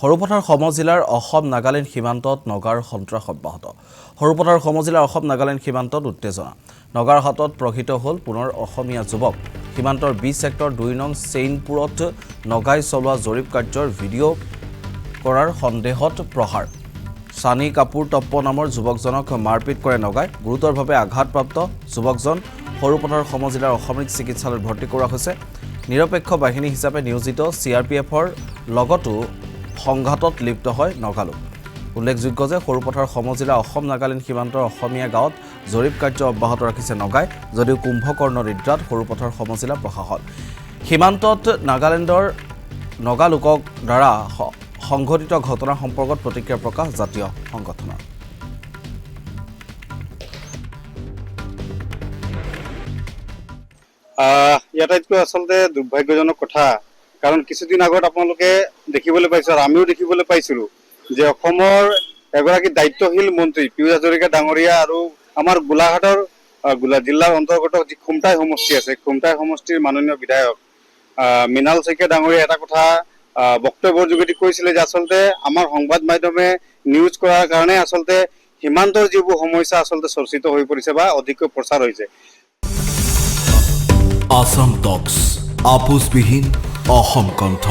সৰুপথাৰ সমজিলাৰ অসম নাগালেণ্ড সীমান্তত নগাৰ সন্ত্ৰাস অব্যাহত। সৰুপথাৰ সমজিলাৰ অসম নাগালেণ্ড সীমান্তত উত্তেজনা। নগাৰ হাতত প্ৰকৃত হ'ল পুনৰ অসমীয়া যুৱক। সীমান্তৰ 20 ছেক্টৰ 2 নং চেইনপুৰত নগাই চলোৱা জৰীপ কাৰ্যৰ ভিডিঅ' কৰাৰ সন্দেহত প্ৰহাৰ। সানি কাপুৰ টপ্প নামৰ যুৱকজনক মাৰপিট কৰে নগাই। গুৰুতৰভাৱে আঘাতপ্ৰাপ্ত যুৱকজন সৰুপথাৰ সমজিলাৰ অসামৰিক চিকিৎসালয়ত ভৰ্তি কৰা হৈছে। নিৰপেক্ষ বাহিনী হিচাপে নিয়োজিত CRPFৰ লগতো সংঘাতত লিপ্ত হয় নগালোক। উল্লেখযোগ্য যে সৰুপথাৰ সমজিলা অসম নাগালেণ্ড সীমান্তৰ অসমীয়া গাঁৱত জৰীপ কাৰ্য অব্যাহত ৰাখিছে নগাই, যদিও কুম্ভকৰ্ণ নিদ্ৰাত সৰুপথাৰ সমজিলা প্ৰশাসন। সীমান্তত নাগালেণ্ডৰ নগালোকক দ্বাৰা সংঘটিত ঘটনা সম্পৰ্কত প্ৰতিক্ৰিয়া প্ৰকাশ জাতীয় সংগঠনৰ। ইয়াতকৈ আচলতে দুৰ্ভাগ্যজনক কথা, কাৰণ কিছুদিন আগত আপোনালোকে দেখিবলৈ পাইছে আৰু আমিও দেখিবলৈ পাইছিলোঁ যে অসমৰ এগৰাকী দায়িত্বশীল মন্ত্ৰী পীয়ুষ হাজৰিকা ডাঙৰীয়া আৰু আমাৰ গোলাঘাটৰ জিলাৰ অন্তৰ্গত যি খুমটাই সমষ্টি আছে, খুমটাই সমষ্টিৰ মাননীয় বিধায়ক মৃণাল শইকীয়া ডাঙৰীয়া এটা কথা বক্তব্যৰ যোগেদি কৈছিলে যে আচলতে আমাৰ সংবাদ মাধ্যমে নিউজ কৰাৰ কাৰণে আচলতে সীমান্তৰ যিবোৰ সমস্যা আচলতে চৰ্চিত হৈ পৰিছে বা অধিককৈ প্ৰচাৰ হৈছে। আসাম টক্স আপোচবিহীন অসম কণ্ঠ।